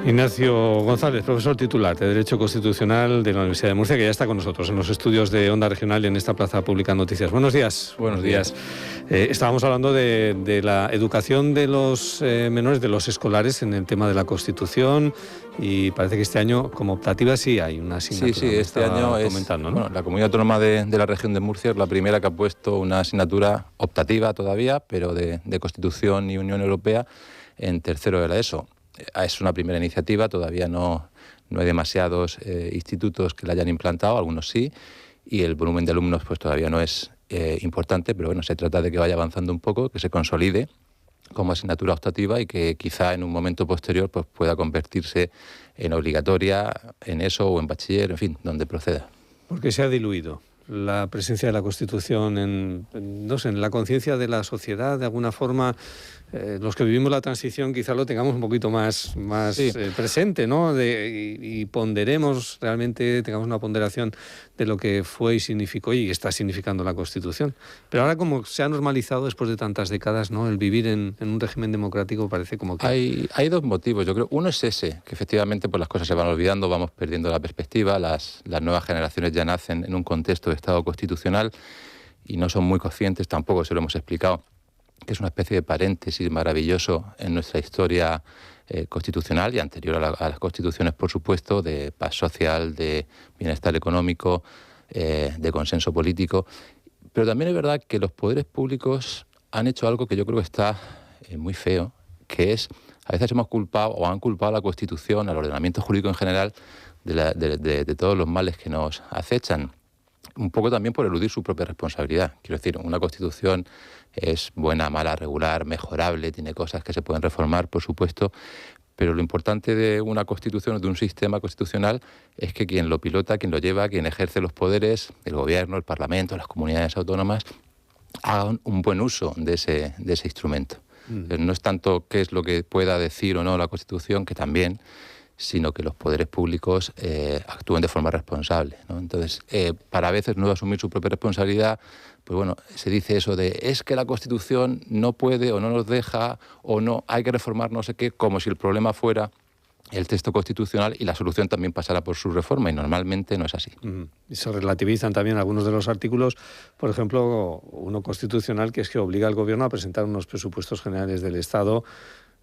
Ignacio González, profesor titular de Derecho Constitucional de la Universidad de Murcia, que ya está con nosotros en los estudios de Onda Regional y en esta Plaza Pública Noticias. Buenos días. Buenos días. Estábamos hablando de la educación de los menores, de los escolares en el tema de la Constitución, y parece que este año como optativa sí hay una asignatura. Sí, este año es, ¿no? bueno, la Comunidad Autónoma de la Región de Murcia es la primera que ha puesto una asignatura optativa todavía, pero de Constitución y Unión Europea en tercero de la ESO. Es una primera iniciativa, todavía no hay demasiados institutos que la hayan implantado, algunos sí, y el volumen de alumnos pues todavía no es importante, pero bueno, se trata de que vaya avanzando un poco, que se consolide como asignatura optativa y que quizá en un momento posterior pues pueda convertirse en obligatoria en ESO o en bachiller, en fin, donde proceda. ¿Por qué se ha diluido la presencia de la Constitución en la conciencia de la sociedad? De alguna forma, los que vivimos la transición quizá lo tengamos un poquito más sí, presente, ¿no? Y ponderemos realmente, tengamos una ponderación de lo que fue y significó y está significando la Constitución. Pero ahora, como se ha normalizado después de tantas décadas, ¿no?, el vivir en un régimen democrático, parece como que... Hay dos motivos, yo creo. Uno es ese, que efectivamente pues las cosas se van olvidando, vamos perdiendo la perspectiva, las nuevas generaciones ya nacen en un contexto de Estado constitucional y no son muy conscientes, tampoco se lo hemos explicado, que es una especie de paréntesis maravilloso en nuestra historia constitucional y anterior a las constituciones, por supuesto, de paz social, de bienestar económico, de consenso político. Pero también es verdad que los poderes públicos han hecho algo que yo creo que está muy feo, que es, a veces hemos culpado o han culpado a la Constitución, al ordenamiento jurídico en general, de todos los males que nos acechan. Un poco también por eludir su propia responsabilidad. Quiero decir, una Constitución es buena, mala, regular, mejorable, tiene cosas que se pueden reformar, por supuesto, pero lo importante de una Constitución o de un sistema constitucional es que quien lo pilota, quien lo lleva, quien ejerce los poderes, el gobierno, el Parlamento, las comunidades autónomas, hagan un buen uso de ese instrumento. No es tanto qué es lo que pueda decir o no la Constitución, que también, sino que los poderes públicos actúen de forma responsable, ¿no? Entonces, para a veces no asumir su propia responsabilidad, pues bueno, se dice eso de es que la Constitución no puede o no nos deja o no, hay que reformar no sé qué, como si el problema fuera el texto constitucional y la solución también pasara por su reforma, y normalmente no es así. Y se relativizan también algunos de los artículos, por ejemplo, uno constitucional que es que obliga al Gobierno a presentar unos presupuestos generales del Estado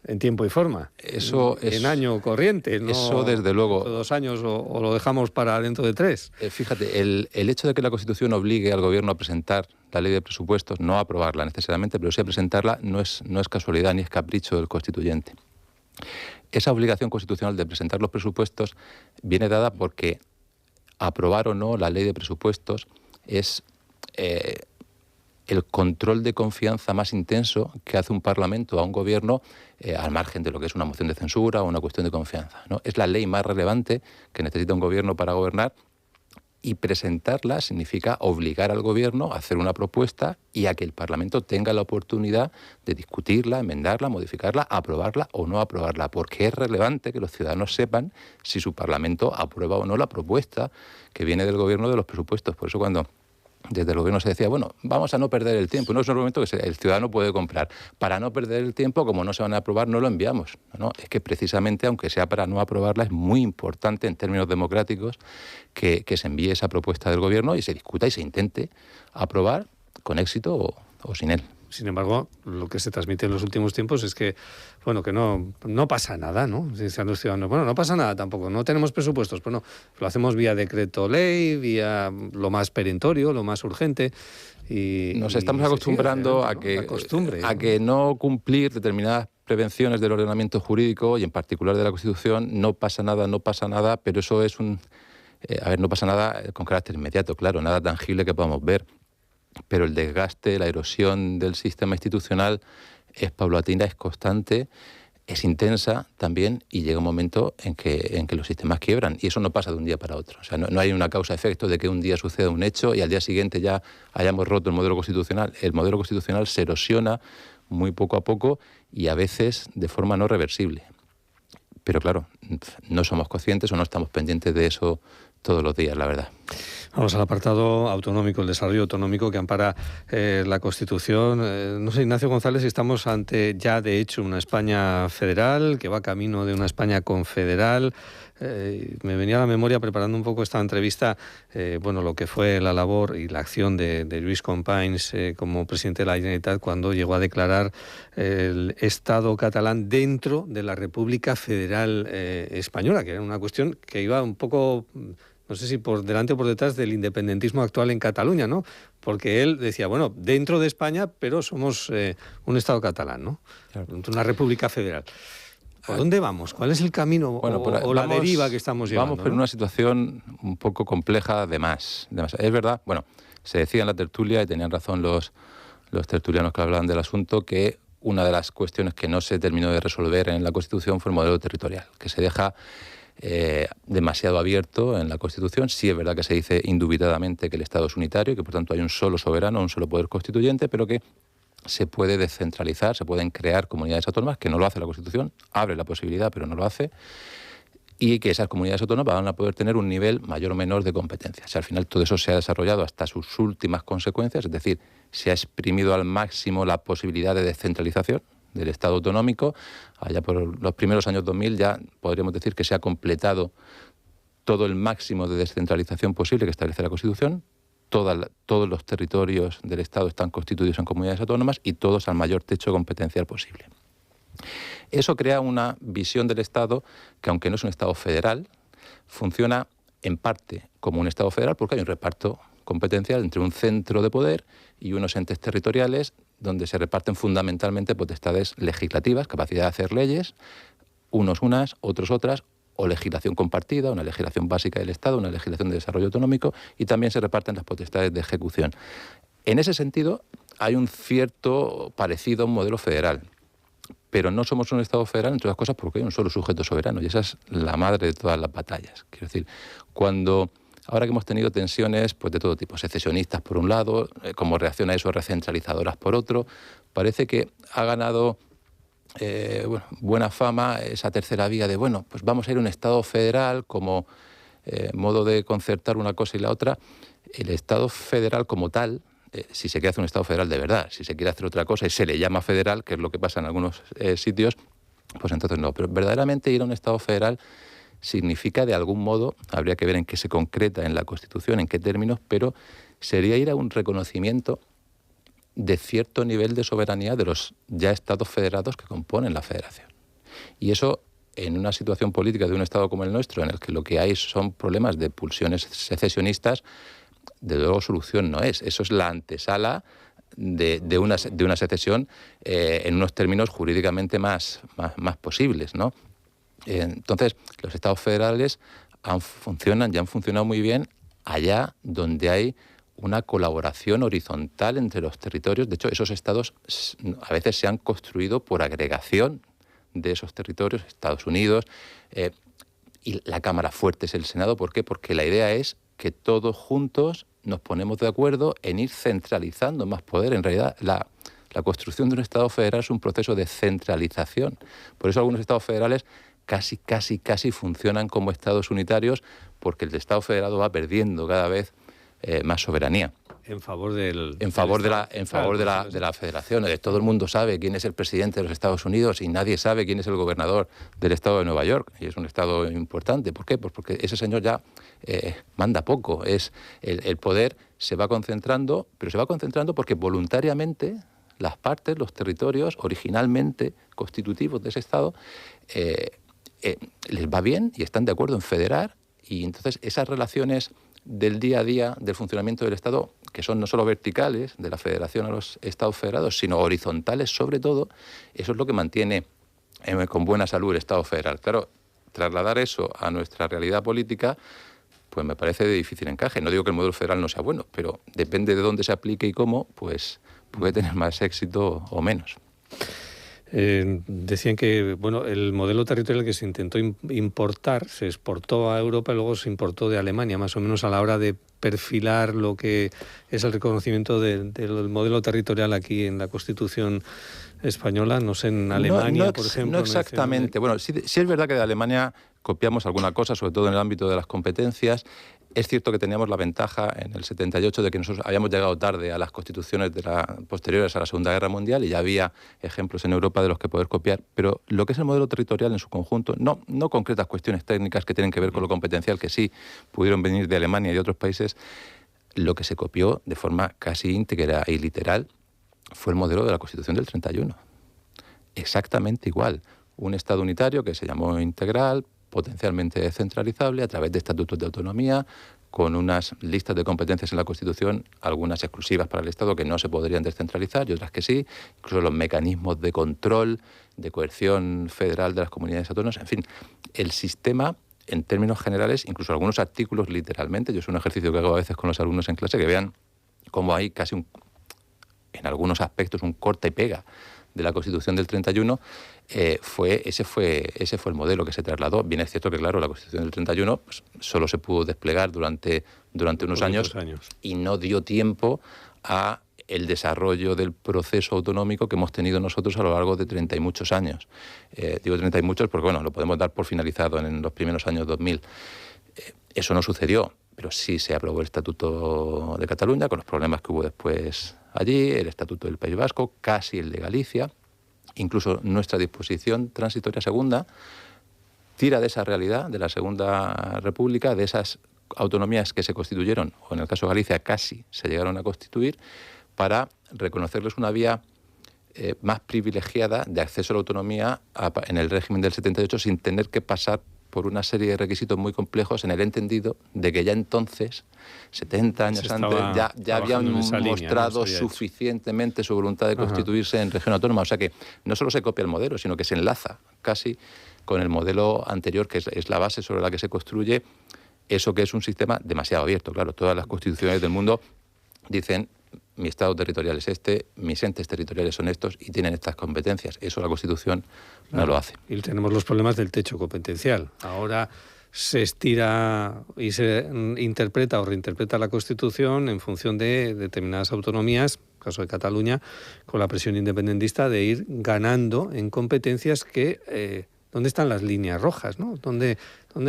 en tiempo y forma, eso en año corriente, ¿no? Eso desde luego. 2 años o lo dejamos para dentro de 3. Fíjate, el hecho de que la Constitución obligue al Gobierno a presentar la ley de presupuestos, no a aprobarla necesariamente, pero sí a presentarla, no es casualidad ni es capricho del constituyente. Esa obligación constitucional de presentar los presupuestos viene dada porque aprobar o no la ley de presupuestos es el control de confianza más intenso que hace un Parlamento a un Gobierno al margen de lo que es una moción de censura o una cuestión de confianza, ¿no? Es la ley más relevante que necesita un Gobierno para gobernar, y presentarla significa obligar al Gobierno a hacer una propuesta y a que el Parlamento tenga la oportunidad de discutirla, enmendarla, modificarla, aprobarla o no aprobarla, porque es relevante que los ciudadanos sepan si su Parlamento aprueba o no la propuesta que viene del Gobierno de los presupuestos. Por eso cuando desde el Gobierno se decía, bueno, vamos a no perder el tiempo, no es un argumento que el ciudadano puede comprar. Para no perder el tiempo, como no se van a aprobar, no lo enviamos, ¿no? Es que precisamente, aunque sea para no aprobarla, es muy importante en términos democráticos que se envíe esa propuesta del Gobierno y se discuta y se intente aprobar con éxito o sin él. Sin embargo, lo que se transmite en los últimos tiempos es que, bueno, que no pasa nada, ¿no? Dicen los ciudadanos, bueno, no pasa nada tampoco, no tenemos presupuestos, pues no, lo hacemos vía decreto ley, vía lo más perentorio, lo más urgente. Y nos estamos acostumbrando a que no cumplir determinadas prevenciones del ordenamiento jurídico y en particular de la Constitución no pasa nada, pero eso es no pasa nada con carácter inmediato, claro, nada tangible que podamos ver. Pero el desgaste, la erosión del sistema institucional es paulatina, es constante, es intensa también, y llega un momento en que los sistemas quiebran, y eso no pasa de un día para otro. O sea, no hay una causa-efecto de que un día suceda un hecho y al día siguiente ya hayamos roto el modelo constitucional. El modelo constitucional se erosiona muy poco a poco y a veces de forma no reversible. Pero claro, no somos conscientes o no estamos pendientes de eso todos los días, la verdad. Vamos al apartado autonómico, el desarrollo autonómico que ampara la Constitución. No sé, Ignacio González, si estamos ante ya de hecho una España federal, que va camino de una España confederal. Me venía a la memoria, preparando un poco esta entrevista, lo que fue la labor y la acción de Lluís Companys como presidente de la Generalitat cuando llegó a declarar el Estado catalán dentro de la República Federal Española, que era una cuestión que iba un poco, no sé si por delante o por detrás del independentismo actual en Cataluña, ¿no? Porque él decía, bueno, dentro de España, pero somos un Estado catalán, ¿no? Claro. Una república federal. ¿Por dónde vamos? ¿Cuál es el camino o la deriva que estamos llevando? Vamos por una situación un poco compleja de más. Es verdad, se decía en la tertulia, y tenían razón los tertulianos que hablaban del asunto, que una de las cuestiones que no se terminó de resolver en la Constitución fue el modelo territorial, que se deja demasiado abierto en la Constitución. Sí es verdad que se dice indubitadamente que el Estado es unitario y que por tanto hay un solo soberano, un solo poder constituyente, pero que se puede descentralizar, se pueden crear comunidades autónomas, que no lo hace la Constitución, abre la posibilidad pero no lo hace, y que esas comunidades autónomas van a poder tener un nivel mayor o menor de competencia. O sea, al final todo eso se ha desarrollado hasta sus últimas consecuencias, es decir, se ha exprimido al máximo la posibilidad de descentralización del Estado autonómico. Allá por los primeros años 2000 ya podríamos decir que se ha completado todo el máximo de descentralización posible que establece la Constitución. Todos los territorios del Estado están constituidos en comunidades autónomas y todos al mayor techo competencial posible. Eso crea una visión del Estado que, aunque no es un Estado federal, funciona en parte como un Estado federal porque hay un reparto competencial entre un centro de poder y unos entes territoriales donde se reparten fundamentalmente potestades legislativas, capacidad de hacer leyes, unos unas, otros otras, o legislación compartida, una legislación básica del Estado, una legislación de desarrollo autonómico, y también se reparten las potestades de ejecución. En ese sentido, hay un cierto parecido a un modelo federal, pero no somos un Estado federal, entre otras cosas, porque hay un solo sujeto soberano, y esa es la madre de todas las batallas. Quiero decir, ahora que hemos tenido tensiones de todo tipo, secesionistas por un lado, como reacción a eso, recentralizadoras por otro, parece que ha ganado buena fama esa tercera vía de, pues vamos a ir a un Estado federal como modo de concertar una cosa y la otra. El Estado federal como tal, si se quiere hacer un Estado federal de verdad, si se quiere hacer otra cosa y se le llama federal, que es lo que pasa en algunos sitios, pues entonces no. Pero verdaderamente ir a un Estado federal significa, de algún modo, habría que ver en qué se concreta en la Constitución, en qué términos, pero sería ir a un reconocimiento de cierto nivel de soberanía de los ya estados federados que componen la federación. Y eso, en una situación política de un Estado como el nuestro, en el que lo que hay son problemas de pulsiones secesionistas, de luego solución no es. Eso es la antesala de una secesión en unos términos jurídicamente más posibles, ¿no? Entonces, los estados federales han funcionado muy bien allá donde hay una colaboración horizontal entre los territorios. De hecho, esos estados a veces se han construido por agregación de esos territorios, Estados Unidos, y la Cámara fuerte es el Senado. ¿Por qué? Porque la idea es que todos juntos nos ponemos de acuerdo en ir centralizando más poder. En realidad, la construcción de un Estado federal es un proceso de centralización. Por eso algunos estados federales casi funcionan como estados unitarios, porque el Estado federado va perdiendo cada vez más soberanía. En favor de la federación. Todo el mundo sabe quién es el presidente de los Estados Unidos y nadie sabe quién es el gobernador del estado de Nueva York. Y es un estado importante. ¿Por qué? Pues porque ese señor ya manda poco. El poder se va concentrando, pero se va concentrando porque voluntariamente las partes, los territorios originalmente constitutivos de ese estado, les va bien y están de acuerdo en federar. Y entonces esas relaciones del día a día del funcionamiento del Estado, que son no solo verticales de la federación a los estados federados, sino horizontales sobre todo, eso es lo que mantiene con buena salud el Estado federal. Claro, trasladar eso a nuestra realidad política, pues me parece de difícil encaje. No digo que el modelo federal no sea bueno, pero depende de dónde se aplique y cómo, pues puede tener más éxito o menos. Decían que el modelo territorial que se intentó importar, se exportó a Europa y luego se importó de Alemania, más o menos a la hora de perfilar lo que es el reconocimiento del modelo territorial aquí en la Constitución española, no sé, en Alemania, por ejemplo. No exactamente. Sí es verdad que de Alemania copiamos alguna cosa, sobre todo en el ámbito de las competencias. Es cierto que teníamos la ventaja en el 78 de que nosotros habíamos llegado tarde a las constituciones posteriores a la Segunda Guerra Mundial y ya había ejemplos en Europa de los que poder copiar, pero lo que es el modelo territorial en su conjunto, no concretas cuestiones técnicas que tienen que ver con lo competencial, que sí pudieron venir de Alemania y de otros países, lo que se copió de forma casi íntegra y literal fue el modelo de la Constitución del 31. Exactamente igual. Un Estado unitario que se llamó integral, potencialmente descentralizable a través de estatutos de autonomía, con unas listas de competencias en la Constitución, algunas exclusivas para el Estado que no se podrían descentralizar y otras que sí, incluso los mecanismos de control, de coerción federal de las comunidades autónomas, en fin, el sistema en términos generales, incluso algunos artículos literalmente, yo es un ejercicio que hago a veces con los alumnos en clase, que vean cómo hay casi en algunos aspectos un corta y pega de la Constitución del 31, ese fue el modelo que se trasladó. Bien es cierto que, claro, la Constitución del 31 pues, solo se pudo desplegar durante unos años y no dio tiempo a el desarrollo del proceso autonómico que hemos tenido nosotros a lo largo de 30 y muchos años. Digo 30 y muchos porque, bueno, lo podemos dar por finalizado en los primeros años 2000. Eso no sucedió, pero sí se aprobó el Estatuto de Cataluña, con los problemas que hubo después allí, el Estatuto del País Vasco, casi el de Galicia. Incluso nuestra disposición transitoria segunda tira de esa realidad, de la Segunda República, de esas autonomías que se constituyeron, o en el caso de Galicia casi se llegaron a constituir, para reconocerles una vía más privilegiada de acceso a la autonomía en el régimen del 78 sin tener que pasar por una serie de requisitos muy complejos en el entendido de que ya entonces, 70 años antes, ya habían mostrado suficientemente su voluntad de constituirse en región autónoma. O sea que no solo se copia el modelo, sino que se enlaza casi con el modelo anterior, que es la base sobre la que se construye eso que es un sistema demasiado abierto. Claro, todas las constituciones del mundo dicen mi estado territorial es este, mis entes territoriales son estos y tienen estas competencias. Eso la Constitución no lo hace. Y tenemos los problemas del techo competencial. Ahora se estira y se interpreta o reinterpreta la Constitución en función de determinadas autonomías, caso de Cataluña, con la presión independentista de ir ganando en competencias que... ¿Dónde están las líneas rojas, ¿no? ¿Dónde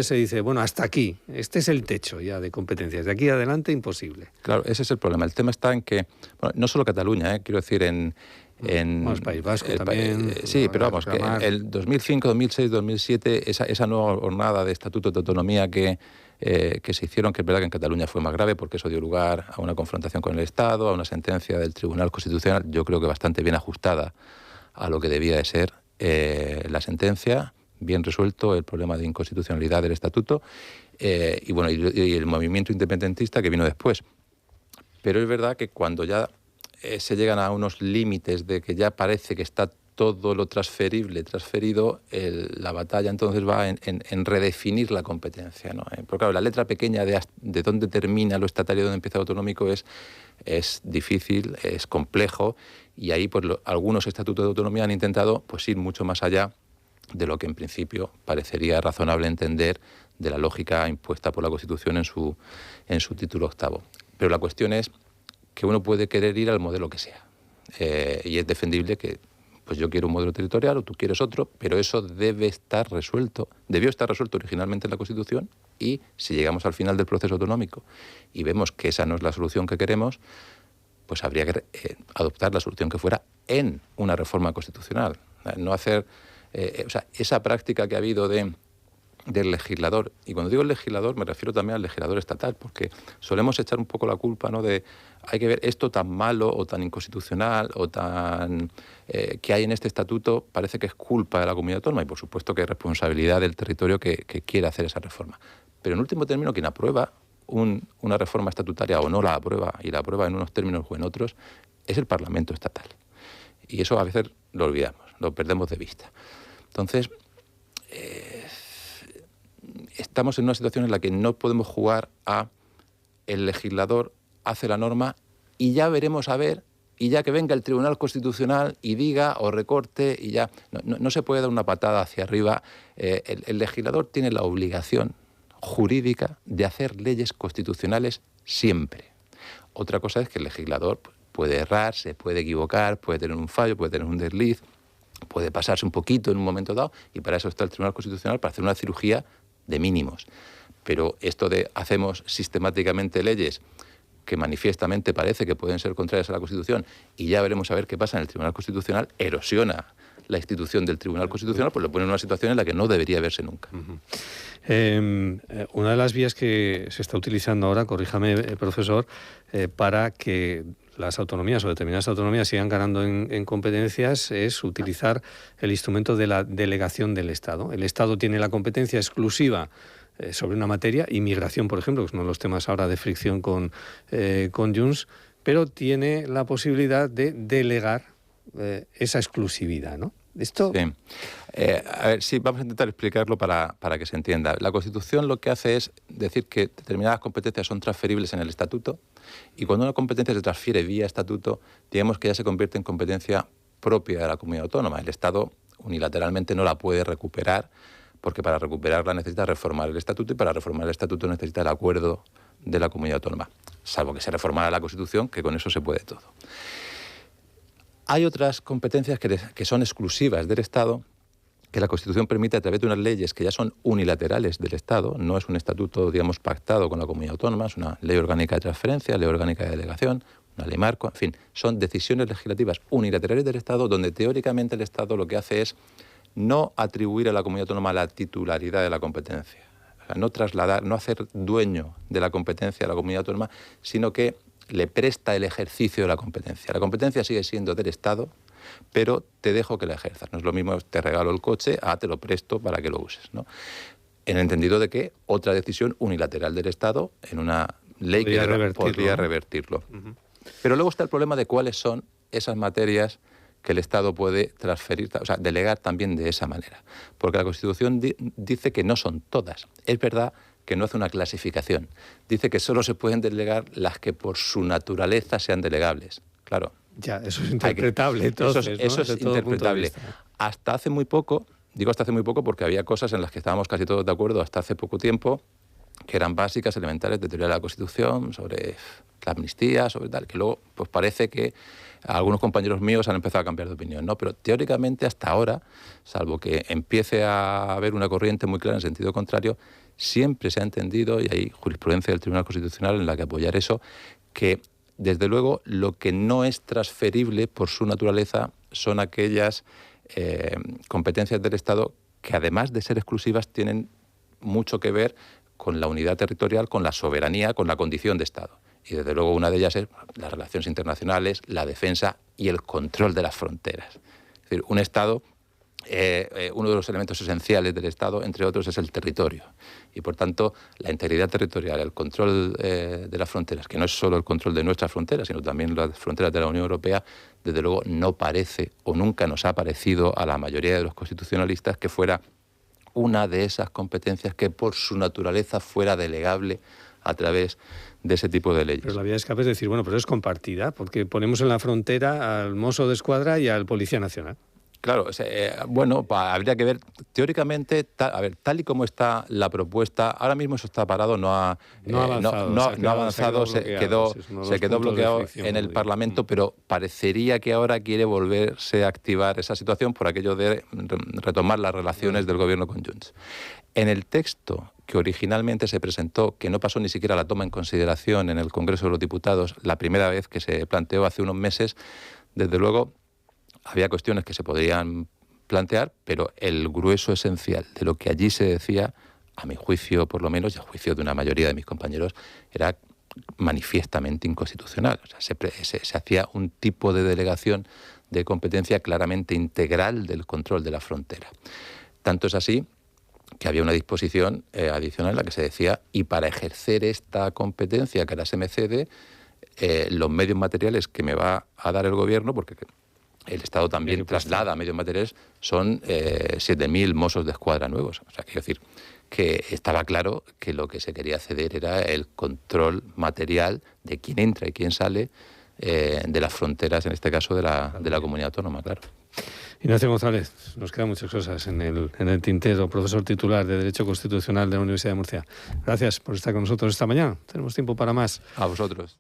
se dice, bueno, hasta aquí, este es el techo ya de competencias, de aquí adelante imposible? Claro, ese es el problema. El tema está en que, bueno, no solo Cataluña, quiero decir, en el País Vasco también. Sí, pero vamos, que el 2005, 2006, 2007, esa nueva jornada de estatutos de autonomía que se hicieron, que es verdad que en Cataluña fue más grave porque eso dio lugar a una confrontación con el Estado, a una sentencia del Tribunal Constitucional, yo creo que bastante bien ajustada a lo que debía de ser la sentencia, bien resuelto el problema de inconstitucionalidad del estatuto y el movimiento independentista que vino después. Pero es verdad que cuando ya se llegan a unos límites de que ya parece que está todo lo transferido, la batalla entonces va en redefinir la competencia, ¿no? Porque claro, la letra pequeña de dónde termina lo estatal y dónde empieza lo autonómico es difícil, es complejo, y ahí pues algunos estatutos de autonomía han intentado pues ir mucho más allá de lo que en principio parecería razonable entender de la lógica impuesta por la Constitución en su título octavo. Pero la cuestión es que uno puede querer ir al modelo que sea, y es defendible que pues yo quiero un modelo territorial o tú quieres otro, pero eso debió estar resuelto originalmente en la Constitución, y si llegamos al final del proceso autonómico y vemos que esa no es la solución que queremos, pues habría que adoptar la solución que fuera en una reforma constitucional. No hacer esa práctica que ha habido del legislador, y cuando digo el legislador me refiero también al legislador estatal, porque solemos echar un poco la culpa, ¿no?, de hay que ver esto tan malo o tan inconstitucional o tan que hay en este estatuto, parece que es culpa de la comunidad autónoma, y por supuesto que es responsabilidad del territorio que quiere hacer esa reforma. Pero en último término, quien aprueba una reforma estatutaria o no la aprueba, y la aprueba en unos términos o en otros, es el Parlamento estatal. Y eso a veces lo olvidamos, lo perdemos de vista. Entonces, estamos en una situación en la que no podemos jugar a el legislador hace la norma y ya veremos a ver, y ya que venga el Tribunal Constitucional y diga o recorte, y ya no se puede dar una patada hacia arriba. El legislador tiene la obligación jurídica de hacer leyes constitucionales siempre. Otra cosa es que el legislador puede errar, se puede equivocar, puede tener un fallo, puede tener un desliz, puede pasarse un poquito en un momento dado, y para eso está el Tribunal Constitucional, para hacer una cirugía de mínimos. Pero esto de hacemos sistemáticamente leyes que manifiestamente parece que pueden ser contrarias a la Constitución, y ya veremos a ver qué pasa en el Tribunal Constitucional, erosiona la institución del Tribunal Constitucional, pues lo pone en una situación en la que no debería verse nunca. Una de las vías que se está utilizando ahora, corríjame, profesor, para que las autonomías o determinadas autonomías sigan ganando en competencias es utilizar el instrumento de la delegación del Estado. El Estado tiene la competencia exclusiva sobre una materia, inmigración, por ejemplo, que es uno de los temas ahora de fricción con Junts, pero tiene la posibilidad de delegar esa exclusividad, ¿no? Esto... Sí. A ver, sí, vamos a intentar explicarlo para que se entienda. La Constitución lo que hace es decir que determinadas competencias son transferibles en el Estatuto, y cuando una competencia se transfiere vía Estatuto, digamos que ya se convierte en competencia propia de la comunidad autónoma. El Estado unilateralmente no la puede recuperar, porque para recuperarla necesita reformar el Estatuto, y para reformar el Estatuto necesita el acuerdo de la comunidad autónoma, salvo que se reformara la Constitución, que con eso se puede todo. Hay otras competencias que son exclusivas del Estado, que la Constitución permite a través de unas leyes que ya son unilaterales del Estado. No es un estatuto, digamos, pactado con la comunidad autónoma, es una ley orgánica de transferencia, ley orgánica de delegación, una ley marco, en fin, son decisiones legislativas unilaterales del Estado, donde teóricamente el Estado lo que hace es no atribuir a la comunidad autónoma la titularidad de la competencia, o sea, no trasladar, no hacer dueño de la competencia a la comunidad autónoma, sino que le presta el ejercicio de la competencia. La competencia sigue siendo del Estado, pero te dejo que la ejerzas. No es lo mismo te regalo el coche a te lo presto para que lo uses, ¿no? En el entendido de que otra decisión unilateral del Estado en una ley podría revertirlo. Pero luego está el problema de cuáles son esas materias que el Estado puede transferir, o sea, delegar también de esa manera. Porque la Constitución dice que no son todas. Es verdad que no hace una clasificación. Dice que solo se pueden delegar las que por su naturaleza sean delegables. Claro. Ya, eso es interpretable, entonces, eso es interpretable. Hasta hace muy poco, digo hasta hace muy poco porque había cosas en las que estábamos casi todos de acuerdo hasta hace poco tiempo, que eran básicas, elementales de teoría de la Constitución, sobre la amnistía, sobre tal, que luego pues parece que algunos compañeros míos han empezado a cambiar de opinión, ¿no? Pero teóricamente hasta ahora, salvo que empiece a haber una corriente muy clara en sentido contrario, siempre se ha entendido, y hay jurisprudencia del Tribunal Constitucional en la que apoyar eso, que desde luego lo que no es transferible por su naturaleza son aquellas competencias del Estado que, además de ser exclusivas, tienen mucho que ver con la unidad territorial, con la soberanía, con la condición de Estado. Y desde luego una de ellas es las relaciones internacionales, la defensa y el control de las fronteras. Es decir, un Estado, uno de los elementos esenciales del Estado, entre otros, es el territorio. Y por tanto, la integridad territorial, el control de las fronteras, que no es solo el control de nuestras fronteras, sino también las fronteras de la Unión Europea, desde luego no parece o nunca nos ha parecido a la mayoría de los constitucionalistas que fuera una de esas competencias que por su naturaleza fuera delegable a través de ese tipo de leyes. Pero la vía de escape es decir, bueno, pero es compartida, porque ponemos en la frontera al mozo de escuadra y al policía nacional. Claro, bueno, habría que ver, teóricamente, tal y como está la propuesta, ahora mismo eso está parado, no ha avanzado, se quedó bloqueado en el Parlamento, pero parecería que ahora quiere volverse a activar esa situación por aquello de retomar las relaciones del gobierno con Junts. En el texto que originalmente se presentó, que no pasó ni siquiera la toma en consideración en el Congreso de los Diputados, la primera vez que se planteó hace unos meses, desde luego había cuestiones que se podrían plantear, pero el grueso esencial de lo que allí se decía, a mi juicio por lo menos, y a juicio de una mayoría de mis compañeros, era manifiestamente inconstitucional. O sea, se hacía un tipo de delegación de competencia claramente integral del control de la frontera. Tanto es así que había una disposición adicional en la que se decía, y para ejercer esta competencia que ahora se me cede, los medios materiales que me va a dar el gobierno, porque el Estado también traslada medios materiales, son 7.000 mozos de escuadra nuevos. O sea, quiero decir que estaba claro que lo que se quería ceder era el control material de quién entra y quién sale de las fronteras, en este caso de la comunidad autónoma, claro. Ignacio González, nos quedan muchas cosas en el tintero, profesor titular de Derecho Constitucional de la Universidad de Murcia. Gracias por estar con nosotros esta mañana. Tenemos tiempo para más. A vosotros.